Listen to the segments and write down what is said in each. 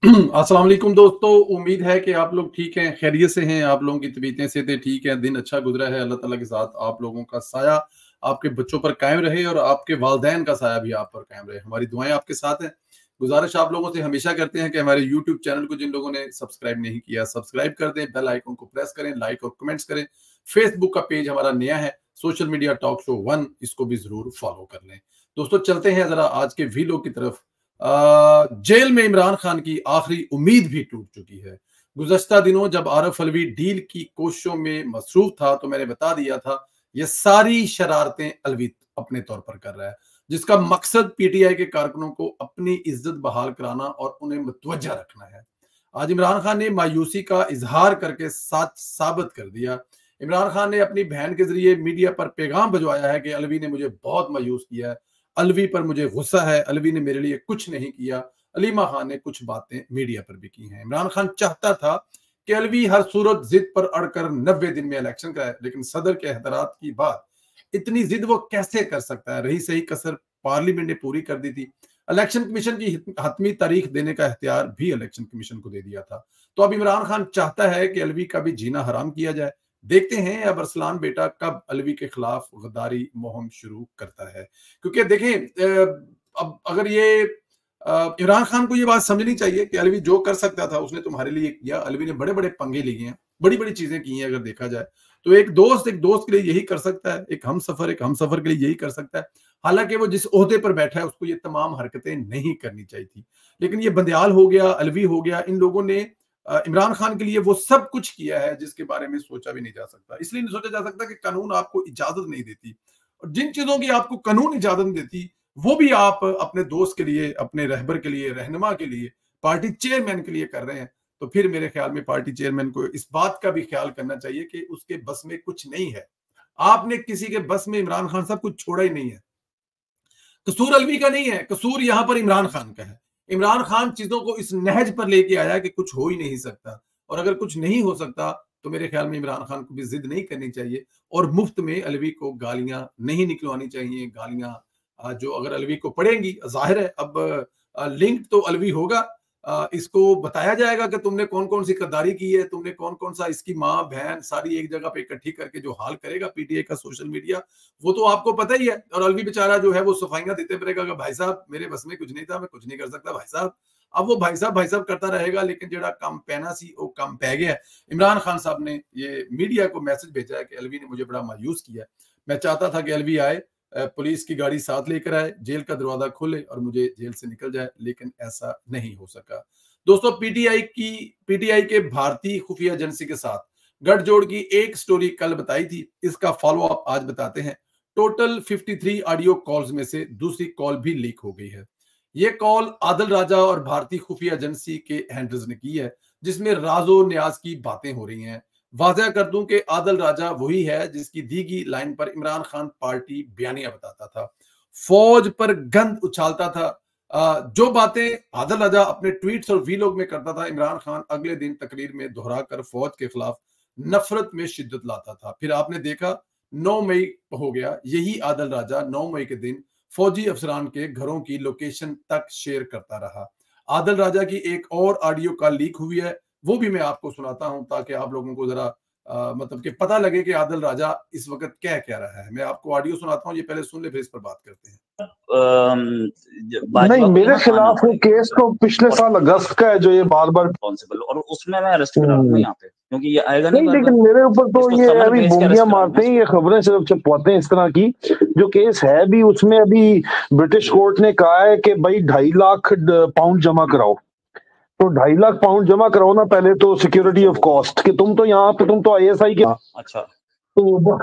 अस्सलाम वालेकुम दोस्तों, उम्मीद है कि आप लोग ठीक हैं, खैरियत से हैं। आप लोगों की तबीयतें सेहतें ठीक हैं, दिन अच्छा गुजरा है। अल्लाह ताला के साथ आप लोगों का साया आपके बच्चों पर कायम रहे और आपके वालिदैन का साया भी आप पर कायम रहे। हमारी दुआएं आपके साथ हैं। गुजारिश आप लोगों से हमेशा करते हैं कि हमारे यूट्यूब चैनल को जिन लोगों ने सब्सक्राइब नहीं किया, सब्सक्राइब कर दें, बेल आइकन को प्रेस करें, लाइक और कमेंट्स करें। फेसबुक का पेज हमारा नया है, सोशल मीडिया टॉक शो 1, इसको भी जरूर फॉलो कर लें। दोस्तों चलते हैं जरा आज के वीडियो की तरफ। जेल में इमरान खान की आखिरी उम्मीद भी टूट चुकी है। गुज़श्ता दिनों जब आरफ अलवी डील की कोशिशों में मसरूफ था तो मैंने बता दिया था ये सारी शरारतें अलवी अपने तौर पर कर रहा है, जिसका मकसद पीटीआई के कारकुनों को अपनी इज्जत बहाल कराना और उन्हें मुतवज्जा रखना है। आज इमरान खान ने मायूसी का इजहार करके सच साबित कर दिया। इमरान खान ने अपनी बहन के जरिए मीडिया पर पैगाम भिजवाया है कि अलवी ने मुझे बहुत मायूस किया है, अलवी पर मुझे गुस्सा है, अलवी ने मेरे लिए कुछ नहीं किया। अलीमा खान ने कुछ बातें मीडिया पर भी की हैं। इमरान खान चाहता था कि अलवी हर सूरत जिद पर अड़कर 90 दिन में इलेक्शन कराए, लेकिन सदर के एहतरात की बात इतनी जिद वो कैसे कर सकता है। रही सही कसर पार्लियामेंट ने पूरी कर दी थी। इलेक्शन कमीशन की हतमी तारीख देने का इख्तियार भी इलेक्शन कमीशन को दे दिया था। तो अब इमरान खान चाहता है कि अलवी का भी जीना हराम किया जाए। देखते हैं अब अरसलान बेटा कब अलवी के खिलाफ गद्दारी मुहिम शुरू करता है। क्योंकि देखें, अब अगर ये इमरान खान को ये बात समझनी चाहिए कि अलवी जो कर सकता था उसने तुम्हारे लिए किया। अलवी ने बड़े बड़े पंगे लिए हैं, बड़ी बड़ी चीजें की हैं। अगर देखा जाए तो एक दोस्त के लिए यही कर सकता है, एक हम सफर के लिए यही कर सकता है। हालांकि वो जिस ओहदे पर बैठा है उसको ये तमाम हरकतें नहीं करनी चाहिए थी, लेकिन ये बंदयाल हो गया, अलवी हो गया, इन लोगों ने इमरान खान के लिए वो सब कुछ किया है जिसके बारे में सोचा भी नहीं जा सकता। इसलिए नहीं सोचा जा सकता कि कानून आपको इजाजत नहीं देती, और जिन चीजों की आपको कानून इजाजत नहीं देती वो भी आप अपने दोस्त के लिए, अपने रहबर के लिए, रहनुमा के लिए, पार्टी चेयरमैन के लिए कर रहे हैं। तो फिर मेरे ख्याल में पार्टी चेयरमैन को इस बात का भी ख्याल करना चाहिए कि उसके बस में कुछ नहीं है। आपने किसी के बस में इमरान खान साहब कुछ छोड़ा ही नहीं है। कसूर अलवी का नहीं है, कसूर यहां पर इमरान खान का है। इमरान खान चीजों को इस नहज पर लेके आया कि कुछ हो ही नहीं सकता, और अगर कुछ नहीं हो सकता तो मेरे ख्याल में इमरान खान को भी जिद नहीं करनी चाहिए और मुफ्त में अलवी को गालियां नहीं निकलवानी चाहिए। गालियां जो अगर अलवी को पड़ेंगी, जाहिर है अब लिंक तो अलवी होगा। इसको बताया जाएगा कि तुमने कौन कौन सी गद्दारी की है, तुमने कौन कौन सा, इसकी माँ बहन सारी एक जगह पे इकट्ठी करके जो हाल करेगा पीटीआई का सोशल मीडिया, वो तो आपको पता ही है। और अलवी बेचारा जो है वो सफाइयां देते रहेगा कि भाई साहब मेरे बस में कुछ नहीं था, मैं कुछ नहीं कर सकता भाई साहब। अब वो भाई साहब करता रहेगा, लेकिन जेड़ा कम पैना सी वो कम पै गया। इमरान खान साहब ने ये मीडिया को मैसेज भेजा है कि अलवी ने मुझे बड़ा मायूस किया। मैं चाहता था कि अलवी आए, पुलिस की गाड़ी साथ लेकर आए, जेल का दरवाजा खोले और मुझे जेल से निकल जाए, लेकिन ऐसा नहीं हो सका। दोस्तों पीटीआई के भारतीय खुफिया एजेंसी के साथ गठजोड़ की एक स्टोरी कल बताई थी, इसका फॉलो अप आज बताते हैं। टोटल 53 ऑडियो कॉल्स में से दूसरी कॉल भी लीक हो गई है। ये कॉल आदिल राजा और भारतीय खुफिया एजेंसी के हैंडलर्स ने की है, जिसमें राजो न्याज की बातें हो रही हैं। वाज़ह कर दूं कि आदिल राजा वही है जिसकी दी गई लाइन पर इमरान खान पार्टी बयानिया बताता था, फौज पर गंद उछालता था। जो बातें आदिल राजा अपने ट्वीट्स और वीलॉग में करता था, इमरान खान अगले दिन तकरीर में दोहराकर फौज के खिलाफ नफरत में शिद्दत लाता था। फिर आपने देखा 9 मई हो गया, यही आदिल राजा 9 मई के दिन फौजी अफसरान के घरों की लोकेशन तक शेयर करता रहा। आदिल राजा की एक और ऑडियो कॉल लीक हुई है, वो भी मैं आपको सुनाता हूं ताकि आप लोगों को जरा मतलब कि पता लगे कि आदिल राजा इस वक्त क्या कह रहा है। मैं आपको ऑडियो सुनाता हूं, ये पहले सुन ले फिर इस पर बात करते हैं। नहीं, मेरे खिलाफ वो केस तो पिछले साल अगस्त का है जो ये बार बार रिस्पॉन्सिबल, और उसमें मैं अरेस्ट कराऊंगा यहाँ पे, क्योंकि ये आएगा नहीं। लेकिन मेरे ऊपर तो ये अभी बोंगियां मारते हैं, ये खबरें सिर्फ छपवाते हैं इस तरह की। जो केस है भी उसमें अभी ब्रिटिश कोर्ट ने कहा है कि भाई 2.5 लाख पाउंड जमा कराओ। तो 2.5 लाख पाउंड जमा कराओ ना पहले तो, सिक्योरिटी ऑफ कॉस्ट, कि तुम तो यहाँ पे तुम तो आईएसआई के। अच्छा तो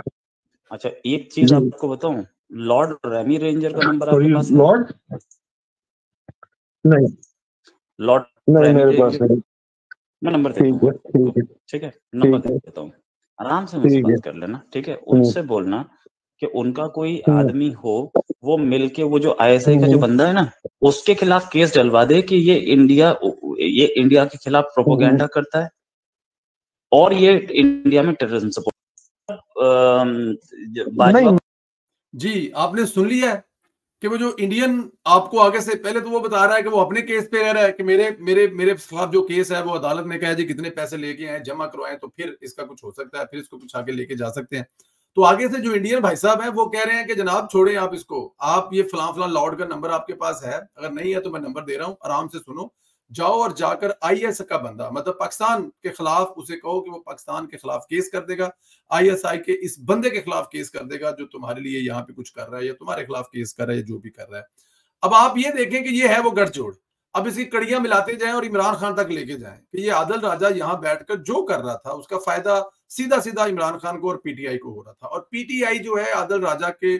अच्छा, एक चीज आपको बताऊं, लॉर्ड रेमी रेंजर का नंबर आपके पास है? लॉर्ड नहीं, लॉर्ड नहीं मेरे पास नहीं। मैं नंबर देता हूँ, ठीक है, नंबर देता हूँ, आराम से मुझसे बात कर लेना, ठीक है। उनसे बोलना कि उनका कोई आदमी हो, वो मिलके वो जो आईएसआई का जो बंदा है ना, उसके खिलाफ केस डलवा दे कि ये इंडिया के खिलाफ प्रोपोगेंडा करता है और ये इंडिया में टेररिज्म सपोर्ट। जी आपने सुन लिया है, कि वो जो इंडियन आपको आगे से पहले तो वो बता रहा है कि वो अपने केस पे रह रहा है कि मेरे मेरे मेरे खिलाफ जो केस है वो अदालत ने कहा है जी कितने पैसे लेके आए जमा करवाएं तो फिर इसका कुछ हो सकता है, फिर इसको कुछ आगे लेके जा सकते हैं। तो आगे से जो इंडियन भाई साहब हैं वो कह रहे हैं कि जनाब छोड़ें आप इसको, आप ये फलां फलां लॉर्ड का नंबर आपके पास है, अगर नहीं है तो मैं नंबर दे रहा हूं, आराम से सुनो, जाओ और जाकर आईएस का बंदा मतलब पाकिस्तान के खिलाफ उसे कहो कि वो पाकिस्तान के खिलाफ केस कर देगा, आईएसआई के इस बंदे के खिलाफ केस कर देगा जो तुम्हारे लिए यहाँ पे कुछ कर रहा है या तुम्हारे खिलाफ केस कर रहा है, जो भी कर रहा है। अब आप ये देखें कि ये है वो गठजोड़, अब इसकी कड़ियां मिलाते जाएं और इमरान खान तक लेके जाएं कि ये आदिल राजा यहाँ बैठकर जो कर रहा था उसका फायदा सीधा सीधा इमरान खान को और पीटीआई को हो रहा था। और पीटीआई जो है आदिल राजा के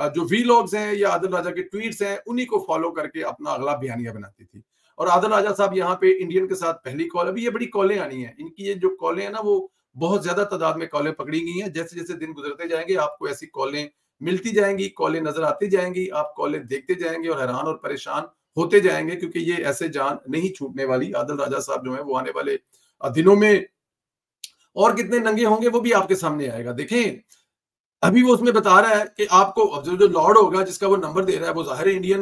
जो वीलॉग्स हैं या आदिल राजा के ट्वीट्स हैं उन्हीं को फॉलो करके अपना अगला बयानिया बनाती थी। और आदिल राजा साहब यहाँ पे इंडियन के साथ पहली कॉल, अभी ये बड़ी कॉलें आनी है इनकी, ये जो कॉलें हैं ना वो बहुत ज्यादा तादाद में कॉलें पकड़ी गई हैं। जैसे जैसे दिन गुजरते जाएंगे आपको ऐसी कॉलें मिलती जाएंगी, कॉलें नजर आती जाएंगी, आप कॉलें देखते जाएंगे और हैरान और परेशान होते जाएंगे क्योंकि ये ऐसे जान नहीं छूटने वाली। आदिल राजा साहब जो है वो आने वाले दिनों में और कितने नंगे होंगे वो भी आपके सामने आएगा। देखें अभी वो उसमें बता रहा है कि आपको जो लॉर्ड होगा जिसका वो नंबर दे रहा है वो जाहिर इंडियन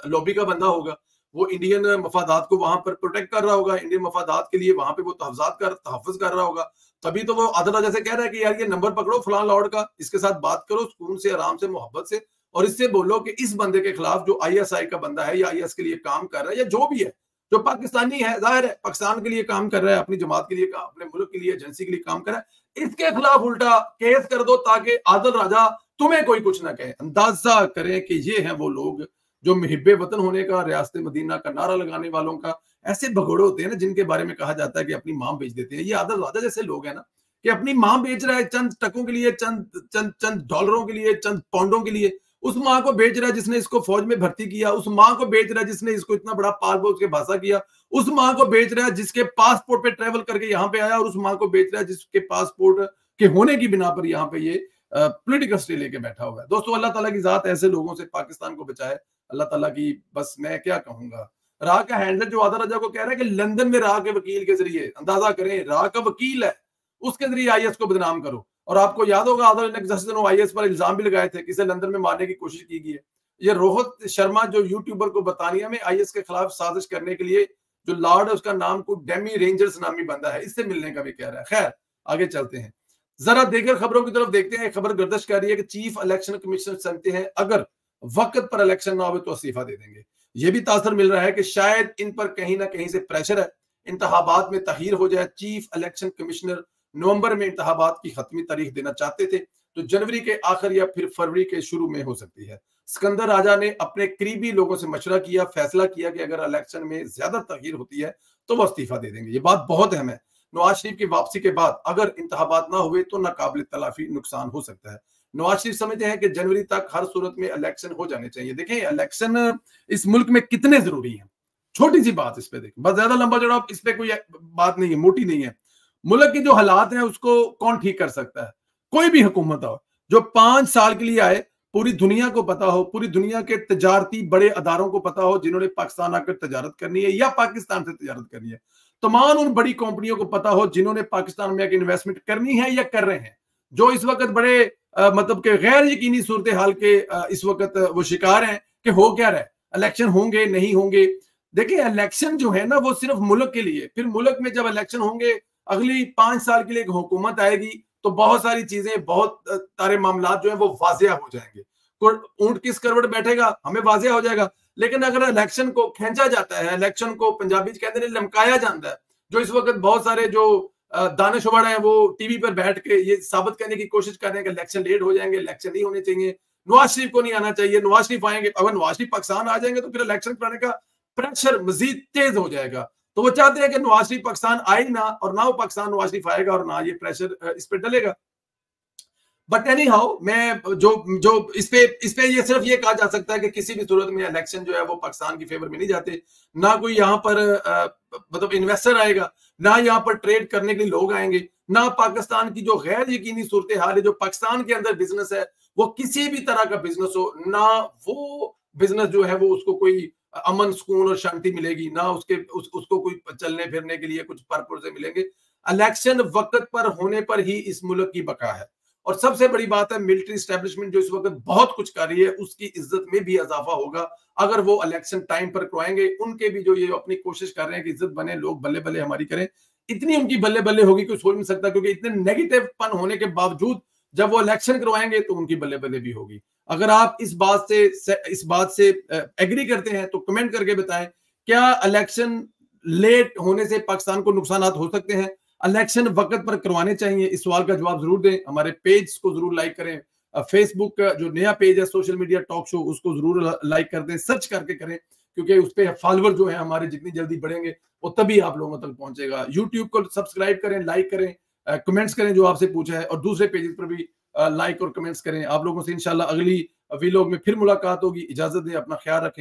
लॉबी का बंदा होगा, वो इंडियन मफादात को वहां पर प्रोटेक्ट कर रहा होगा, इंडियन मफादात के लिए वहां पे वो तहफ़्फ़ुज़ कर रहा होगा। तभी तो वो आदिल राजा से कह रहा है कि यार ये नंबर पकड़ो फलां लॉर्ड का, इसके साथ बात करो सुकून से, आराम से, मोहब्बत से, और इससे बोलो कि इस बंदे के खिलाफ जो आईएसआई का बंदा है या आईएस के लिए काम कर रहा है या जो भी है जो पाकिस्तानी है, जाहिर है पाकिस्तान के लिए काम कर रहा है, अपनी जमात के लिए, अपने मुल्क के लिए, एजेंसी के लिए काम कर रहा है, इसके खिलाफ उल्टा केस कर दो ताकि आदिल राजा तुम्हें कोई कुछ ना कहे। अंदाजा करें कि ये हैं वो लोग जो मुहिब्बे वतन होने का, रियासत मदीना का नारा लगाने वालों का ऐसे भगोड़े होते हैं ना जिनके बारे में कहा जाता है कि अपनी मां बेच देते हैं। ये आदिल राजा जैसे लोग हैं ना कि अपनी मां बेच रहा है चंद टकों के लिए, चंद चंद चंद डॉलरों के लिए, चंद पाउंडों के लिए, उस मां को बेच रहा है जिसने इसको फौज में भर्ती किया, उस मां को बेच रहा है जिसने इसको इतना बड़ा पाल पोस के भाषा किया, उस मां को बेच रहा है जिसके पासपोर्ट पे ट्रेवल करके यहाँ पे आया, और उस मां को बेच रहा है जिसके पासपोर्ट के होने की बिना पर यहाँ पे ये पॉलिटिकल स्टे लेके बैठा हुआ है। दोस्तों अल्लाह ताला की जात ऐसे लोगों से पाकिस्तान को बचाए, अल्लाह ताला की बस मैं क्या कहूंगा। राह का हैंडल जो आदिल राजा को कह रहा है कि लंदन में राह के वकील के जरिए, अंदाजा करें राह का वकील है, उसके जरिए आईएस को बदनाम करो। और आपको याद होगा आदिल ने जिस दिन आईएस पर इल्जाम भी लगाए थे कि इसे लंदन में मारने की कोशिश की गई है। ये रोहित शर्मा जो यूट्यूबर को बर्तानिया में आईएस के खिलाफ साजिश करने के लिए जो लॉर्ड है उसका नाम को डेमी रेंजर्स नामी बंदा है, इससे मिलने का भी कह रहा है। खैर आगे चलते हैं, जरा देकर खबरों की तरफ देखते हैं। खबर गर्दिश कर रही है कि चीफ इलेक्शन कमिश्नर समझते हैं अगर वक्त पर इलेक्शन ना हो तो इस्तीफा दे देंगे। यह भी तासर मिल रहा है कि शायद इन पर कहीं ना कहीं से प्रेशर है, इंतखाबात में तहीर हो जाए। चीफ इलेक्शन कमिश्नर नवंबर में इंतखाबात की खत्मी तारीख देना चाहते थे तो जनवरी के आखिर या फिर फरवरी के शुरू में हो सकती है। सिकंदर राजा ने अपने करीबी लोगों से मशवरा किया, फैसला किया कि अगर इलेक्शन में ज्यादा तगीर होती है तो वो इस्तीफा दे देंगे। ये बात बहुत अहम है। नवाज शरीफ की वापसी के बाद अगर इंतखाबात ना हुए तो नाकाबिल तलाफी नुकसान हो सकता है। नवाज शरीफ समझते हैं कि जनवरी तक हर सूरत में इलेक्शन हो जाने चाहिए। देखें इलेक्शन इस मुल्क में कितने जरूरी हैं, छोटी सी बात इस पे देखें, बस ज्यादा लंबा चौड़ा इस पे कोई बात नहीं है, मोटी नहीं है। मुल्क के जो हालात हैं उसको कौन ठीक कर सकता है? कोई भी हुकूमत हो जो 5 साल के लिए आए, पूरी दुनिया को पता हो, पूरी दुनिया के तजारती बड़े अदारों को पता हो जिन्होंने पाकिस्तान आकर तजारत करनी है या पाकिस्तान से तजारत करनी है, तमाम उन बड़ी कंपनियों को पता हो जिन्होंने पाकिस्तान में इन्वेस्टमेंट करनी है या कर रहे हैं, जो इस वक्त बड़े मतलब के गैर यकीनी सूरत हाल के इस वक्त वो शिकार हैं कि हो क्या रहा है, इलेक्शन होंगे नहीं होंगे। देखिए इलेक्शन जो है ना वो सिर्फ मुल्क के लिए, फिर मुल्क में जब इलेक्शन होंगे अगली 5 साल के लिए एक हुकूमत आएगी तो बहुत सारी चीजें, बहुत सारे मामला जो है वो वाजिया हो जाएंगे। ऊंट किस करवट बैठेगा हमें वाजिया हो जाएगा। लेकिन अगर इलेक्शन को खींचा जाता है, इलेक्शन को पंजाबी कहते हैं लमकाया जाता है, जो इस वक्त बहुत सारे जो दानिशवर हैं वो टीवी पर बैठ के ये साबित करने की कोशिश कर रहे हैं कि इलेक्शन लेट हो जाएंगे, इलेक्शन नहीं होने चाहिए, नवाज शरीफ को नहीं आना चाहिए, नवाज शरीफ आएंगे, अगर नवाज शरीफ पाकिस्तान आ जाएंगे तो फिर इलेक्शन कराने का प्रेशर मजीद तेज हो जाएगा। तो वो चाहते हैं कि नवाज शरीफ पाकिस्तान आए ना, और ना वो पाकिस्तान नवाज शरीफ आएगा और ना ये प्रेशर इस पे डलेगा। बट एनी हाउ मैं जो इस पे ये सिर्फ ये कहा जा सकता है कि किसी भी सूरत में इलेक्शन जो है वो पाकिस्तान की फेवर में नहीं जाते। ना कोई यहाँ पर मतलब इन्वेस्टर आएगा, ना यहाँ पर ट्रेड करने के लिए लोग आएंगे, ना पाकिस्तान की जो गैर यकीनी सूरत हाल है, जो पाकिस्तान के अंदर बिजनेस है वो किसी भी तरह का बिजनेस हो, ना वो बिजनेस जो है वो उसको कोई अमन सुकून और शांति मिलेगी, ना उसको कोई चलने फिरने के लिए कुछ पर्पस से मिलेंगे। इलेक्शन वक्त पर होने पर ही इस मुल्क की बका है। और सबसे बड़ी बात है मिलिट्री एस्टेब्लिशमेंट जो इस वक्त बहुत कुछ कर रही है उसकी इज्जत में भी इजाफा होगा अगर वो इलेक्शन टाइम पर करवाएंगे। उनके भी जो ये अपनी कोशिश कर रहे हैं कि इज्जत बने, लोग बल्ले बल्ले हमारी करें, इतनी उनकी बल्ले बल्ले होगी कोई सोच नहीं सकता, क्योंकि इतने नेगेटिव पन होने के बावजूद जब वो इलेक्शन करवाएंगे तो उनकी बल्ले बल्ले भी होगी। अगर आप इस बात से एग्री करते हैं तो कमेंट करके बताएं, क्या इलेक्शन लेट होने से पाकिस्तान को नुकसान हो सकते हैं? इलेक्शन वक्त पर करवाने चाहिए? इस सवाल का जवाब जरूर दें। हमारे पेज को जरूर लाइक करें, फेसबुक का जो नया पेज है सोशल मीडिया टॉक शो उसको जरूर लाइक कर दें, सर्च करके करें, क्योंकि उस पर फॉलोअर जो है हमारे जितनी जल्दी बढ़ेंगे वो तभी आप लोगों तक पहुंचेगा। यूट्यूब को सब्सक्राइब करें, लाइक करें, कमेंट्स करें जो आपसे पूछा है, और दूसरे पेजेस पर भी लाइक और कमेंट्स करें। आप लोगों से इंशाल्लाह अगली वीलॉग में फिर मुलाकात होगी। इजाजत दें, अपना ख्याल रखें।